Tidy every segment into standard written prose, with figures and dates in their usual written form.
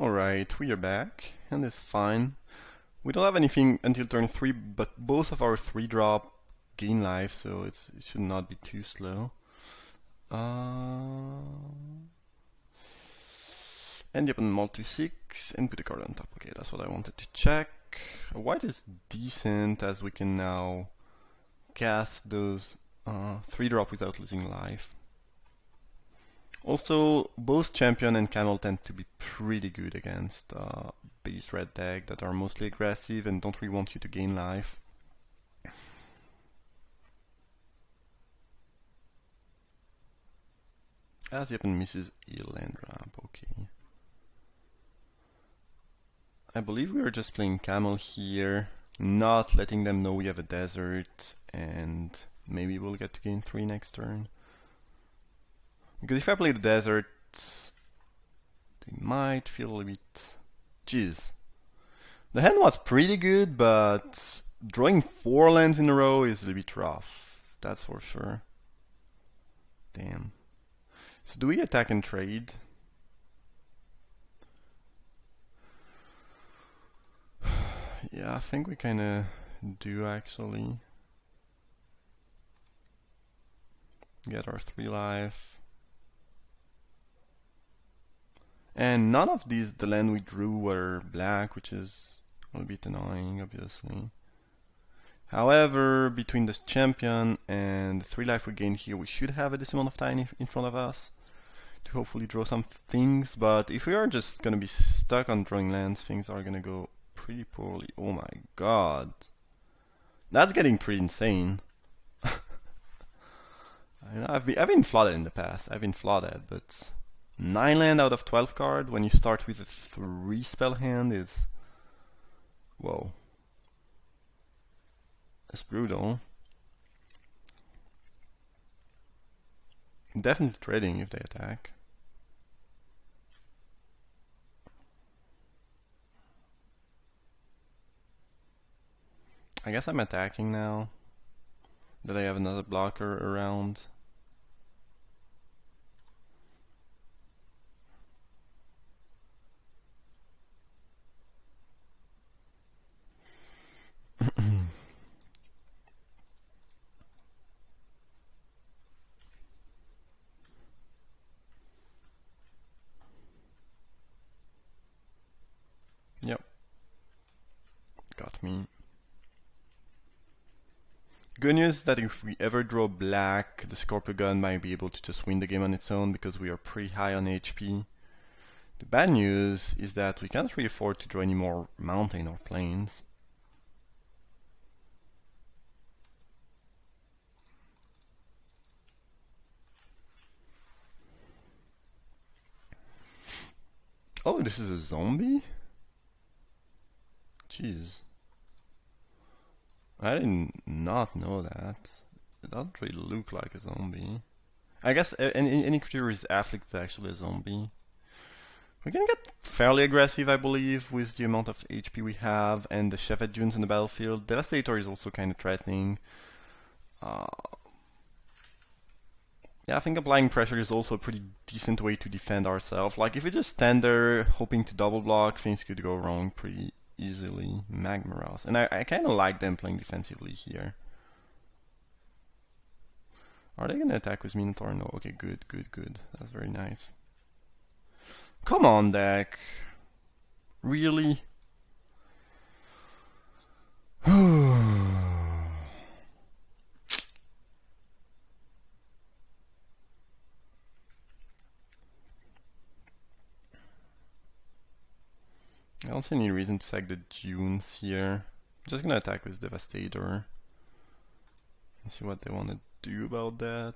Alright, we are back, and it's fine. We don't have anything until turn 3, but both of our 3-drop gain life, so it should not be too slow. Uh, and the opponent multi 6 and put a card on top. Okay, that's what I wanted to check. White is decent as we can now cast those 3-drop without losing life. Also, both Champion and Camel tend to be pretty good against base red deck that are mostly aggressive and don't really want you to gain life. As the opponent misses a land ramp, okay. I believe we are just playing Camel here, not letting them know we have a desert, and maybe we'll get to gain 3 next turn. Because if I play the desert, they might feel a bit... Jeez. The hand was pretty good, but drawing 4 lands in a row is a little bit rough. That's for sure. Damn. So do we attack and trade? Yeah, I think we kinda do actually. Get our 3 life. And none of these, the land we drew, were black, which is a bit annoying, obviously. However, between the champion and the 3 life we gained here, we should have a decent amount of time in front of us to hopefully draw some things. But if we are just gonna be stuck on drawing lands, things are gonna go pretty poorly. Oh my god. That's getting pretty insane. I've been flooded in the past. I've been flooded, but 9 land out of 12 card when you start with a 3 spell hand is... Whoa. That's brutal. Definitely trading if they attack. I guess I'm attacking now that I have another blocker around. Yep. Got me. Good news is that if we ever draw black, the Scorpio Gun might be able to just win the game on its own because we are pretty high on HP. The bad news is that we can't really afford to draw any more mountain or plains. Oh, this is a zombie? Jeez. I did not know that. It doesn't really look like a zombie. I guess any creature is afflicted actually a zombie. We can get fairly aggressive, I believe, with the amount of HP we have and the Chef Adjuns in the battlefield. Devastator is also kind of threatening. Yeah, I think applying pressure is also a pretty decent way to defend ourselves. Like, if we just stand there hoping to double block, things could go wrong pretty easily. Magmaros. And I kind of like them playing defensively here. Are they gonna attack with Minotaur? No. Okay, good, good, good. That's very nice. Come on, deck. Really? I don't see any reason to sack the Dunes here. I'm just gonna attack with Devastator and see what they want to do about that.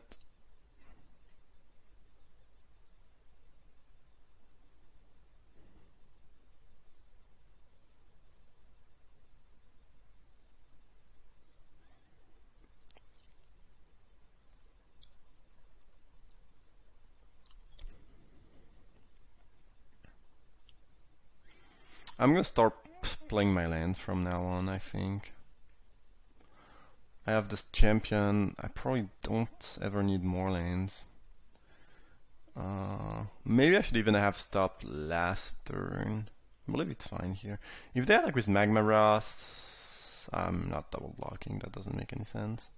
I'm gonna start playing my lands from now on, I think. I have this champion. I probably don't ever need more lands. Maybe I should even have stopped last turn. I believe it's fine here. If they attack with Magma Wrath, I'm not double blocking. That doesn't make any sense.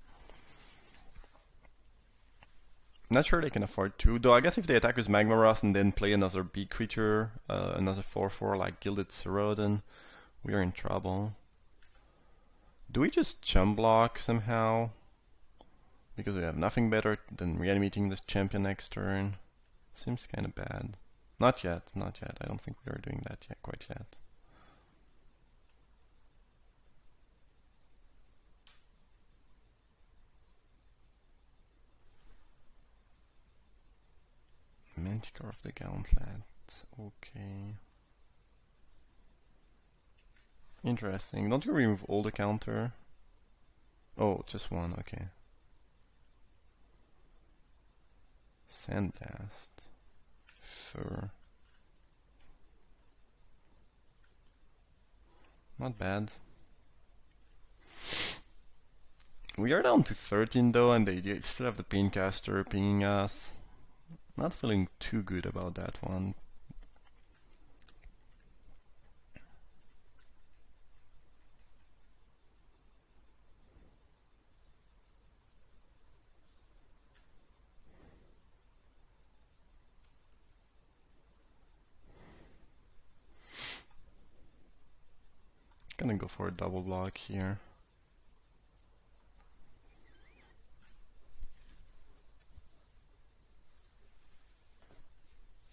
Not sure they can afford to, though I guess if they attack with Magma Wrath and then play another big creature, another 4/4 like Gilded Serodon, we are in trouble. Do we just chump block somehow? Because we have nothing better than reanimating the champion next turn. Seems kinda bad. Not yet, not yet. I don't think we are doing that yet, quite yet. Manticore of the Gauntlet. Okay. Interesting. Don't you remove all the counter? Oh, just one, okay. Sandblast. Sure. Not bad. We are down to 13 though, and they still have the Paincaster pinging us. Not feeling too good about that one. Gonna go for a double block here.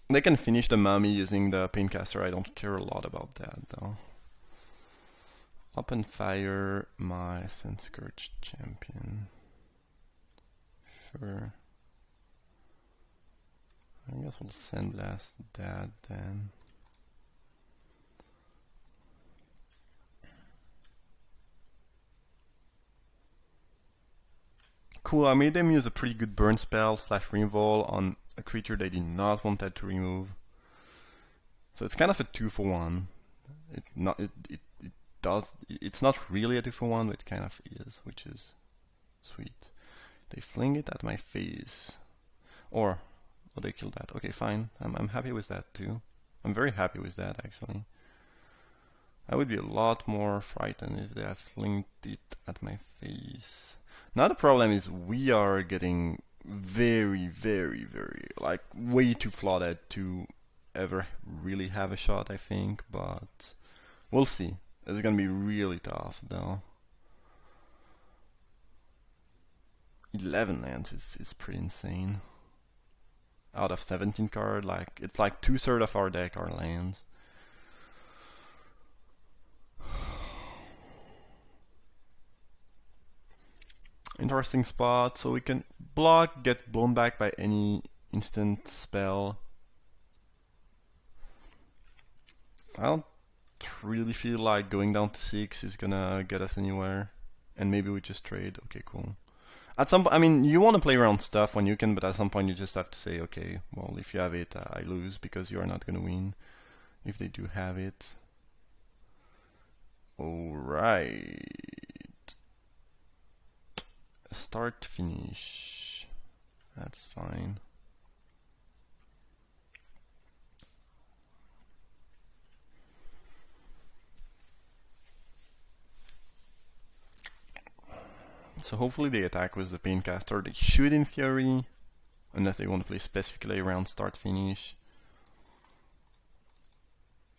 They can finish the mummy using the Paincaster. I don't care a lot about that though. Open fire my Sunscourge champion. Sure. I guess we'll Sandblast that then. Cool, I made them use a pretty good burn spell slash revol on a creature they did not want that to remove. So it's kind of a 2-for-1. It's not really a 2-for-1, but it kind of is, which is sweet. They fling it at my face. Or oh, they killed that. Okay, fine. I'm happy with that too. I'm very happy with that actually. I would be a lot more frightened if they had flinged it at my face. Now the problem is we are getting very, like way too flooded to ever really have a shot, I think, but we'll see. It's gonna be really tough though. 11 lands is pretty insane. Out of 17 cards, like it's like 2/3 of our deck are lands. Interesting spot, so we can block, get blown back by any instant spell. I don't really feel like going down to 6 is gonna get us anywhere. And maybe we just trade. Okay, cool. At some point, I mean, you want to play around stuff when you can, but at some point you just have to say, okay, well, if you have it, I lose because you are not gonna win if they do have it. Alright. Start, finish. That's fine. So hopefully they attack with the Paincaster. They should in theory, unless they want to play specifically around start, finish.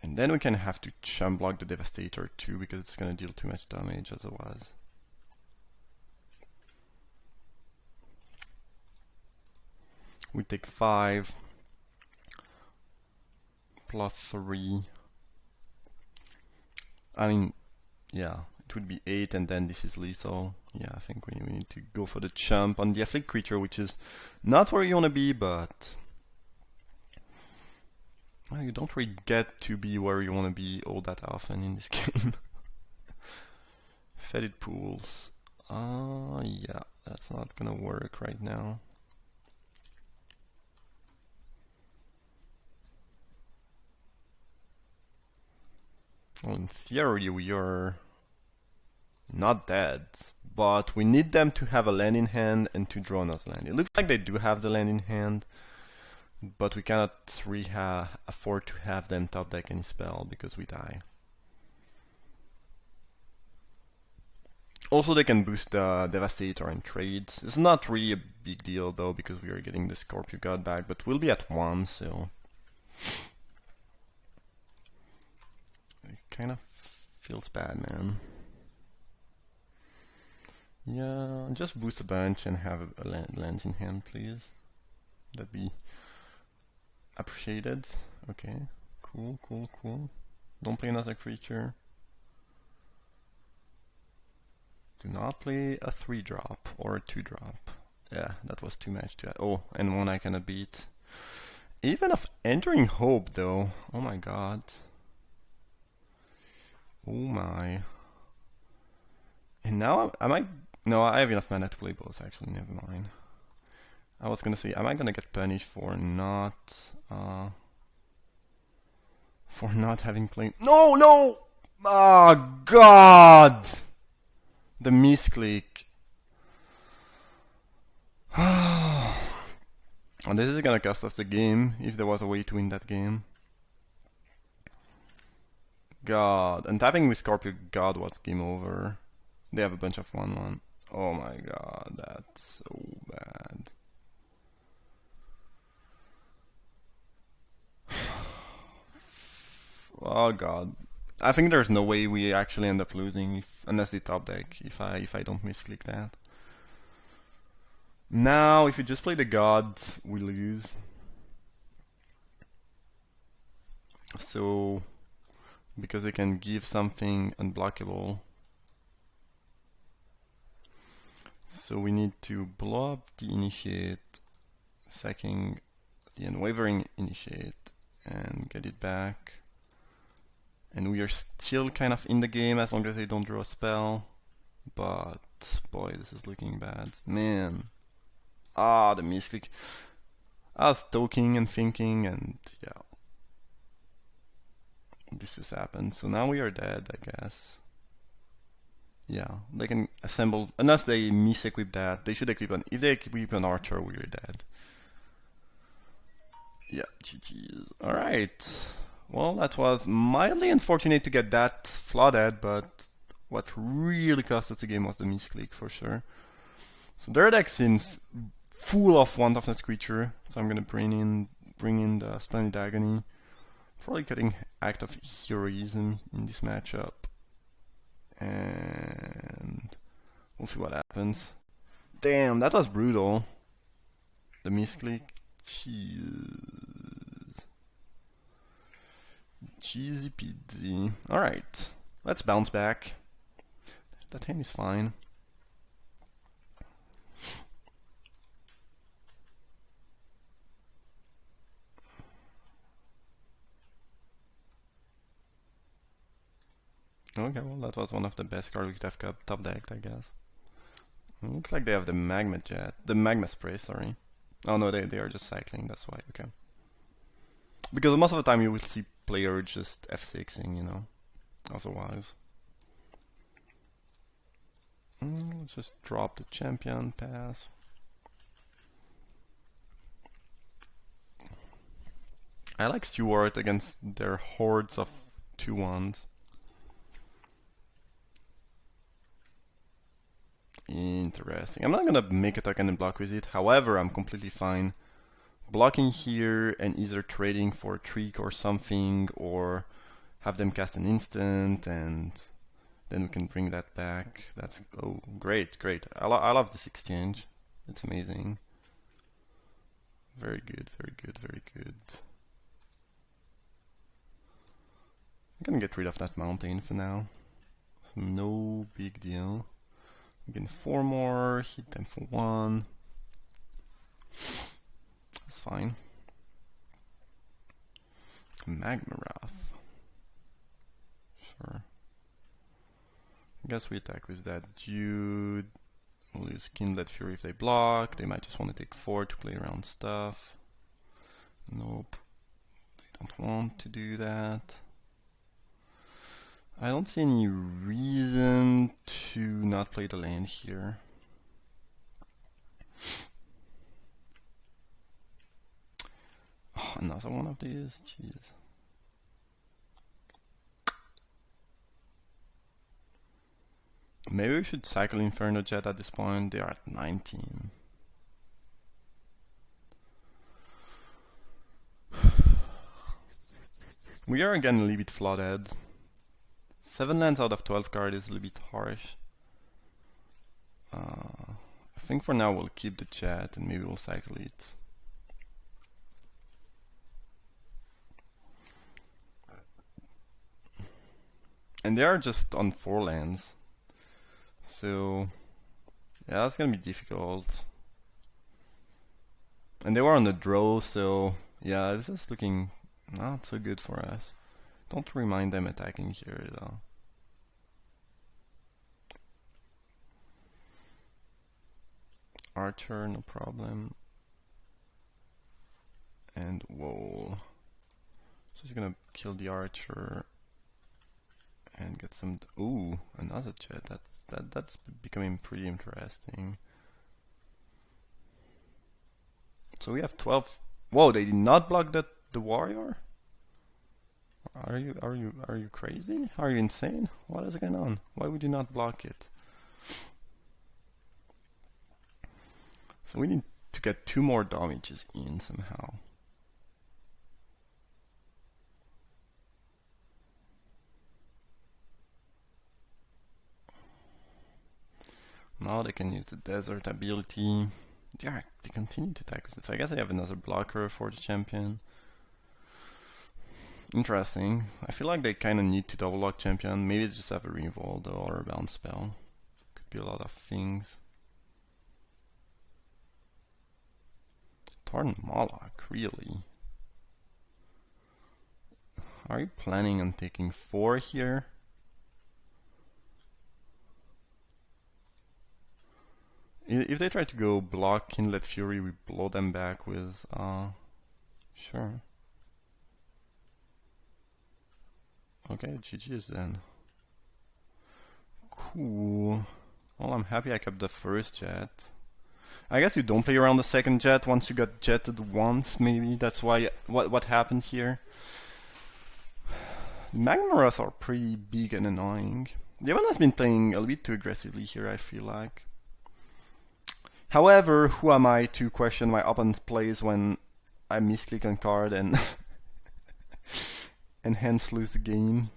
And then we can have to chump block the Devastator too, because it's gonna deal too much damage otherwise. We take 5 plus 3. I mean, yeah, it would be 8, and then this is lethal. Yeah, I think we need to go for the chump on the afflict creature, which is not where you want to be, but you don't really get to be where you want to be all that often in this game. Fetid pools. Yeah, that's not gonna work right now. Well, in theory we are not dead, but we need them to have a land in hand and to draw another land. It looks like they do have the land in hand, but we cannot really afford to have them top deck any spell because we die. Also, they can boost the Devastator in trades. It's not really a big deal though because we are getting the Scorpio God back, but we'll be at 1, so it kind of feels bad, man. Yeah, just boost a bunch and have a lens in hand, please. That'd be appreciated. Okay, cool, cool, cool. Don't play another creature. Do not play a 3-drop or a 2-drop. Yeah, that was too much to add. Oh, and one I cannot beat. Even of entering Hope though. Oh my god. Oh my. And now am I... No, I have enough mana to play both actually, never mind. I was gonna say, am I gonna get punished for not having played... No, no! Oh god! The misclick. And this is gonna cost us the game, if there was a way to win that game. God, and tapping with Scorpio God was game over. They have a bunch of 1/1. Oh my god, that's so bad. Oh god. I think there's no way we actually end up losing unless they top deck, if I don't misclick that. Now, if you just play the god, we lose. So, because they can give something unblockable. So we need to blow up the initiate, sacking the unwavering initiate, and get it back. And we are still kind of in the game as long as they don't draw a spell. But, boy, this is looking bad. Man. Ah, the misclick. I was talking and thinking, and yeah. This just happened. So now we are dead, I guess. Yeah, they can assemble, unless they mis-equip that. They should equip an, if they equip an archer, we are dead. Yeah, GG's. Alright. Well, that was mildly unfortunate to get that flooded, but what really cost us the game was the misclick for sure. So their deck seems full of one toughness creature, so I'm gonna bring in the Splendid Agony. Probably getting Act of Heroism in this matchup. And we'll see what happens. Damn, that was brutal. The misclick. Jeez. Cheesy peasy. Alright, let's bounce back. That hand is fine. Okay, well that was one of the best cards we could have top decked, I guess. It looks like they have the Magma Jet. The Magma Spray, sorry. Oh no, they are just cycling, that's why, okay. Because most of the time you will see player just F6ing, you know, otherwise. Let's just drop the champion pass. I like Stewart against their hordes of 2/1s. Interesting. I'm not gonna make a token and block with it. However, I'm completely fine blocking here and either trading for a trick or something, or have them cast an instant and then we can bring that back. That's, oh, great, great. I love this exchange. It's amazing. Very good, very good, very good. I'm gonna get rid of that mountain for now. No big deal. Again, 4 more, hit them for 1. That's fine. Magma Wrath. Sure. I guess we attack with that dude. We'll use Kindled Fury if they block. They might just want to take 4 to play around stuff. Nope. They don't want to do that. I don't see any reason to not play the land here. Another one of these? Jeez. Maybe we should cycle Inferno Jet at this point. They are at 19. We are again a little bit flooded. 7 lands out of 12 card is a little bit harsh. I think for now we'll keep the Jet and maybe we'll cycle it. And they are just on 4 lands. So yeah, that's gonna be difficult. And they were on the draw, so yeah, this is looking not so good for us. Don't remind them attacking here though. Archer, no problem. And whoa. Just gonna kill the archer and get some. Ooh, another Jet. That's becoming pretty interesting. So we have 12. Whoa, they did not block the warrior? Are you crazy? Are you insane? What is going on? Why would you not block it? So we need to get 2 more damages in somehow. Now they can use the desert ability. They continue to attack with it. So I guess I have another blocker for the champion. Interesting. I feel like they kind of need to double block champion. Maybe they just have a revolt or a bounce spell. Could be a lot of things. Torn Moloch, really? Are you planning on taking 4 here? If they try to go block Kindlet Fury, we blow them back with, sure. Okay, GG's then. Cool. Well, I'm happy I kept the first Jet. I guess you don't play around the second Jet once you got jetted once, maybe. That's why what happened here. Magmaros are pretty big and annoying. Devon has been playing a little bit too aggressively here, I feel like. However, who am I to question my opponent's plays when I misclick on card and and hence lose the game?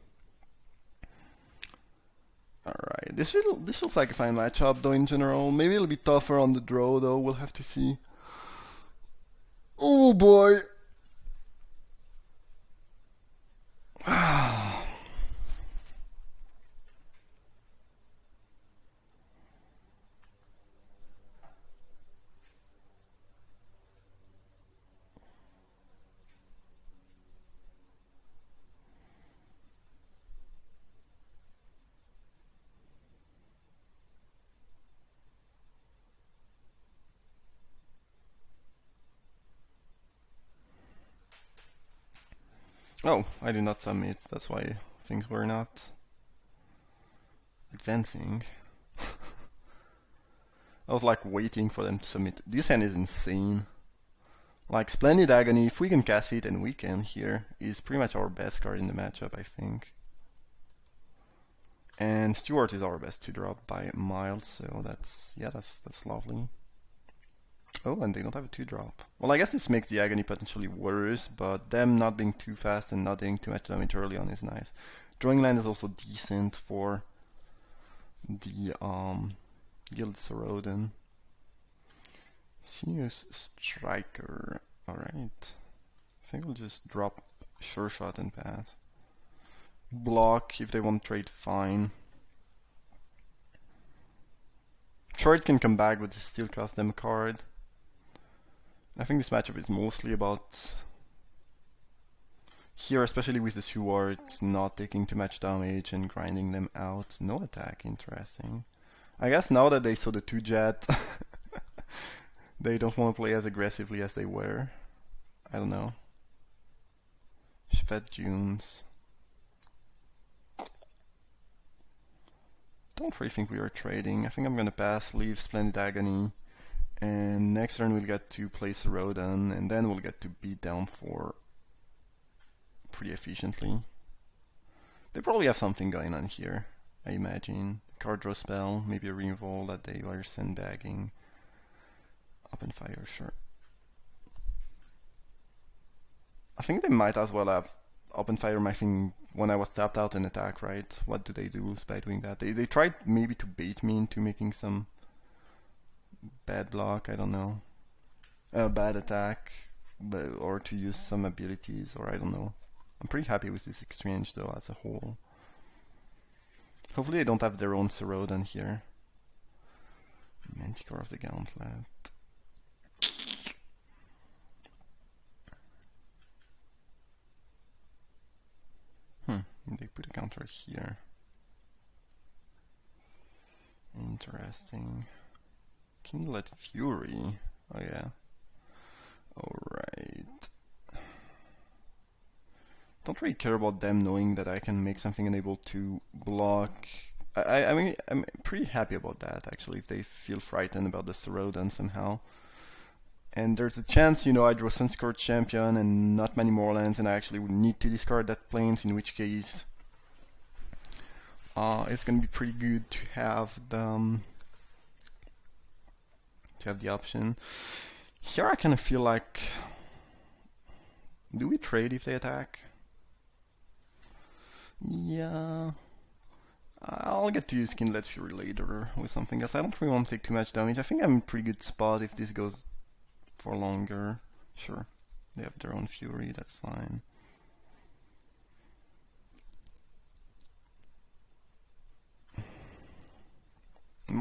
Alright, this feels like a fine matchup though in general. Maybe it'll be tougher on the draw though, we'll have to see. Oh boy! Oh, I did not submit, that's why things were not advancing. I was like waiting for them to submit. This hand is insane. Like Splendid Agony, if we can cast it and we can here, is pretty much our best card in the matchup, I think. And Stewart is our best 2-drop by miles, so that's lovely. Oh, and they don't have a 2-drop. Well, I guess this makes the Agony potentially worse, but them not being too fast and not doing too much damage early on is nice. Drawing land is also decent for the Guild Sarodin. Sinus Striker. Alright. I think we'll just drop Sure Shot and pass. Block if they want to trade, fine. Sure, it can come back, but still cost them a card. I think this matchup is mostly about here, especially with the Stewards not taking too much damage and grinding them out. No attack, interesting. I guess now that they saw the 2-Jet, they don't want to play as aggressively as they were. I don't know. Shvet Dunes. Don't really think we are trading. I think I'm gonna pass, leave Splendid Agony, and next turn we'll get to place a Rodan, and then we'll get to beat down for pretty efficiently. They probably have something going on here, I imagine. Card draw spell, maybe a removal that they were sandbagging. Open fire, sure. I think they might as well have open fire my thing when I was tapped out and attack, right? What do they do by doing that? They tried maybe to bait me into making some bad block, I don't know. Bad attack, or to use some abilities, or I don't know. I'm pretty happy with this exchange though as a whole. Hopefully they don't have their own Serodon here. Manticore of the Gauntlet. They put a counter here. Interesting. Kindlet Fury. Oh yeah. Alright. Don't really care about them knowing that I can make something unable to block. I mean, I'm pretty happy about that actually, if they feel frightened about the Serodon somehow. And there's a chance, you know, I draw Sunscorched Champion and not many more lands, and I actually would need to discard that Plains, in which case it's gonna be pretty good to have the option. Here I kind of feel like, do we trade if they attack? Yeah, I'll get to use Kindlet Fury later with something else. I don't really want to take too much damage. I think I'm in a pretty good spot if this goes for longer. Sure, they have their own Fury, that's fine.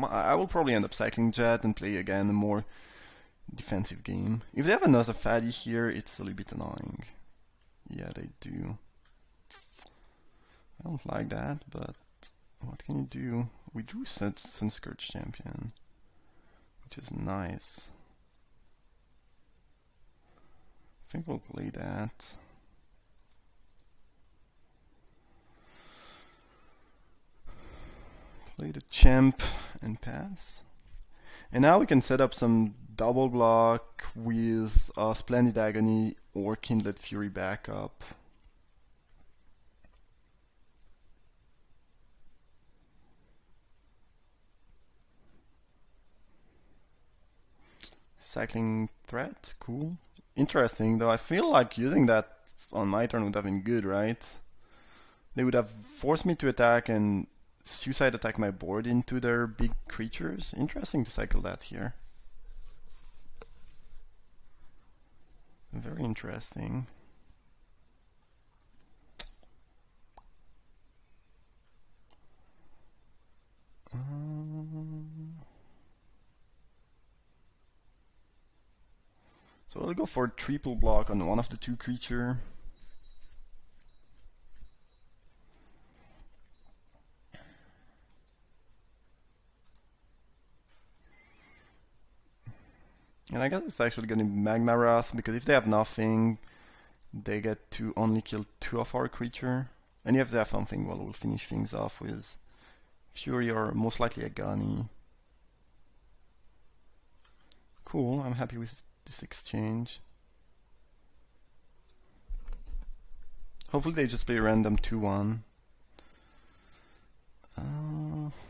I will probably end up cycling Jet and play again a more defensive game. If they have another fatty here, it's a little bit annoying. Yeah, they do. I don't like that, but what can you do? We drew Sunscorched Champion, which is nice. I think we'll play that. Play the champ and pass. And now we can set up some double block with Splendid Agony or Kindlet Fury backup. Cycling Threat, cool. Interesting, though I feel like using that on my turn would have been good, right? They would have forced me to attack and suicide attack my board into their big creatures. Interesting to cycle that here. Very interesting. So I'll go for a triple block on one of the two creature. And I guess it's actually going to be Magma Wrath, because if they have nothing, they get to only kill two of our creature. And if they have something, well, we'll finish things off with Fury or most likely a Gunny. Cool, I'm happy with this exchange. Hopefully they just play a random 2-1.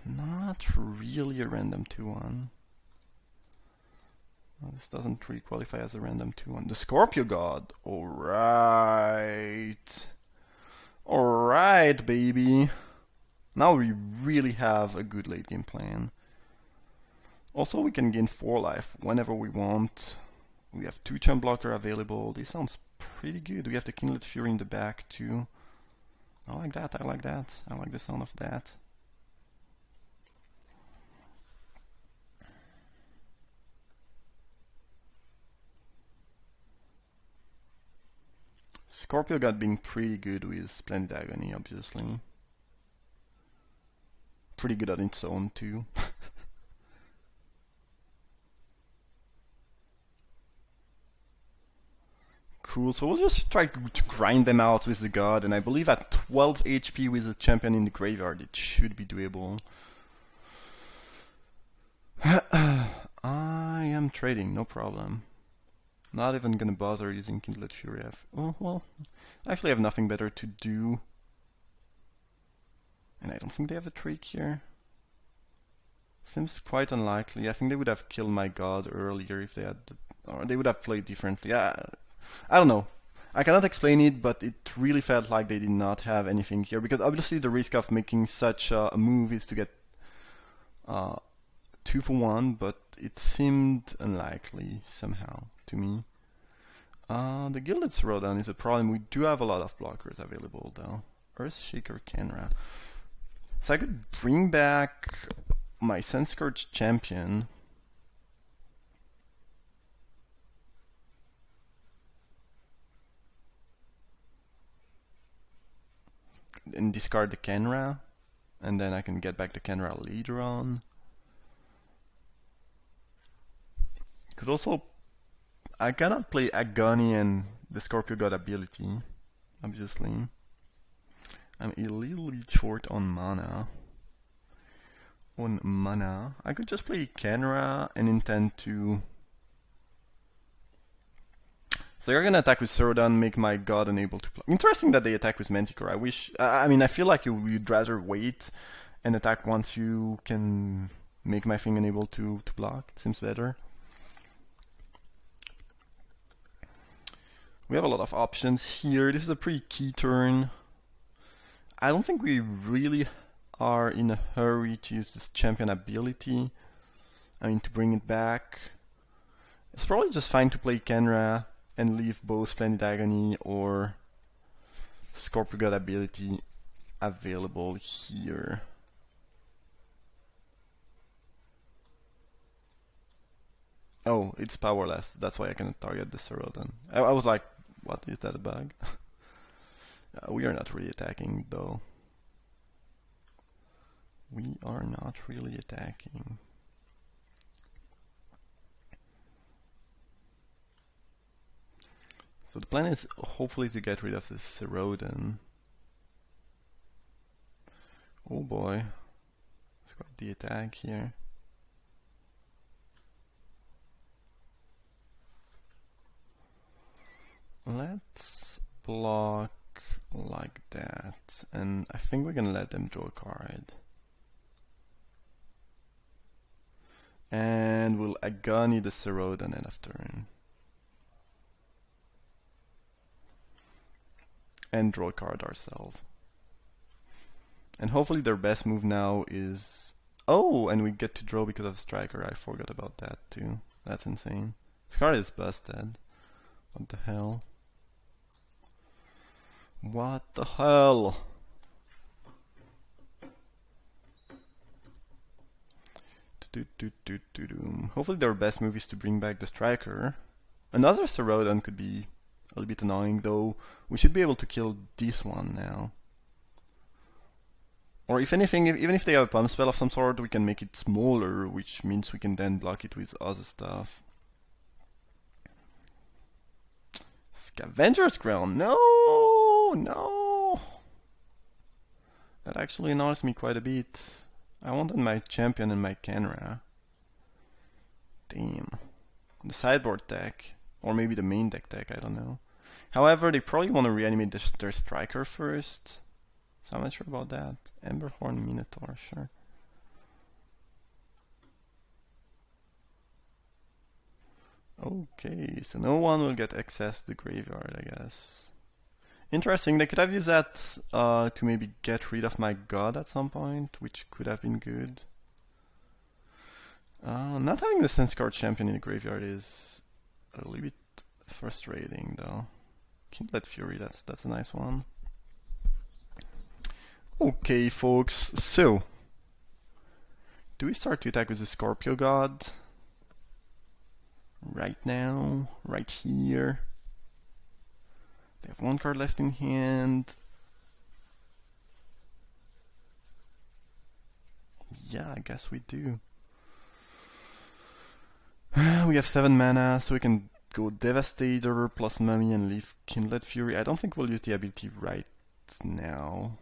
Not really a random 2-1. Well, this doesn't really qualify as a random 2-1. The Scorpio God! Alright! Alright, baby! Now we really have a good late game plan. Also, we can gain 4 life whenever we want. We have 2 Chump Blocker available. This sounds pretty good. We have the Kindlet Fury in the back too. I like that, I like that. I like the sound of that. Scorpio God being pretty good with Splendid Agony, obviously. Pretty good on its own too. Cool, so we'll just try to grind them out with the God, and I believe at 12 HP with the champion in the graveyard it should be doable. I am trading, no problem. Not even gonna bother using Kindled Fury. Oh, well, I actually have nothing better to do. And I don't think they have a trick here. Seems quite unlikely. I think they would have killed my god earlier if they had... Or they would have played differently. I don't know. I cannot explain it, but it really felt like they did not have anything here. Because obviously the risk of making such a move is to get 2 for 1, but it seemed unlikely somehow to me. The Gilded Throwdown is a problem. We do have a lot of blockers available though. Earthshaker Kenra. So I could bring back my Sunscourge Champion. And discard the Kenra. And then I can get back the Kenra later on. Could also... I cannot play Agony and the Scorpio God ability, obviously. I'm a little bit short on mana. I could just play Kenra and intend to... So you're gonna attack with Throwdown, make my god unable to play. Interesting that they attack with Manticore. I feel like you'd rather wait and attack once you can make my thing unable to block. It seems better. We have a lot of options here. This is a pretty key turn. I don't think we really are in a hurry to use this champion ability. To bring it back. It's probably just fine to play Kenra and leave both Splendid Agony or Scorpio God ability available here. Oh, it's powerless. That's why I cannot target the Throwdown. I was like, what, is that a bug? We are not really attacking though. We are not really attacking. So the plan is hopefully to get rid of this Throwdown. Oh boy. It's quite the attack here. Let's block like that, and I think we can let them draw a card. And we'll Agony the Throwdown end of turn. And draw a card ourselves. And hopefully their best move now is... Oh, and we get to draw because of Striker. I forgot about that too. That's insane. This card is busted. What the hell? What the hell? Hopefully their best move is to bring back the Striker. Another Throwdown could be a little bit annoying, though we should be able to kill this one now. Or if anything, even if they have a pump spell of some sort, we can make it smaller, which means we can then block it with other stuff. Scavenger's Crown! No! No! That actually annoys me quite a bit. I wanted my champion and my Kenra. Damn. The sideboard deck. Or maybe the main deck, I don't know. However, they probably want to reanimate their Striker first. So I'm not sure about that. Emberhorn Minotaur, sure. Okay, so no one will get access to the graveyard, I guess. Interesting, they could have used that to maybe get rid of my god at some point, which could have been good. Not having the Sunscourge Champion in the graveyard is a little bit frustrating, though. Kindled Fury, that's a nice one. Okay, folks, so do we start to attack with the Scorpio God? Right now, right here. They have one card left in hand. Yeah, I guess we do. We have 7 mana, so we can go Devastator plus Mummy and leave Kindled Fury. I don't think we'll use the ability right now.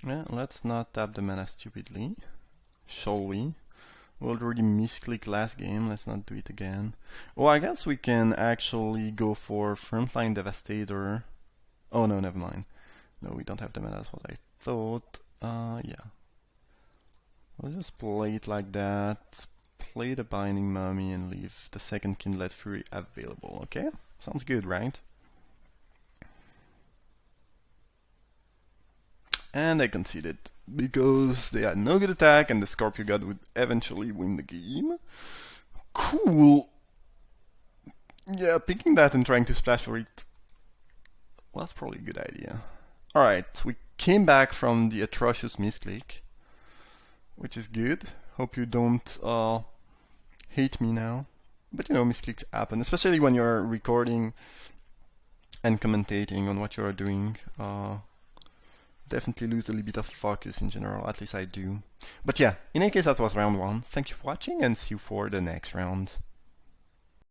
Yeah, let's not tap the mana stupidly. Shall we? We already misclicked last game, let's not do it again. Oh, I guess we can actually go for Frontline Devastator. Oh no, never mind. No, we don't have the mana, that's what I thought. Yeah. We'll just play it like that. Play the Binding Mummy and leave the second Kindled Fury available, okay? Sounds good, right? And they conceded because they had no good attack and the Scorpio God would eventually win the game. Cool! Yeah, picking that and trying to splash for it was probably a good idea. Alright, we came back from the atrocious misclick, which is good. Hope you don't hate me now. But you know, misclicks happen, especially when you're recording and commentating on what you're doing. Definitely lose a little bit of focus in general, at least I do. But yeah, in any case, that was round 1. Thank you for watching and see you for the next round.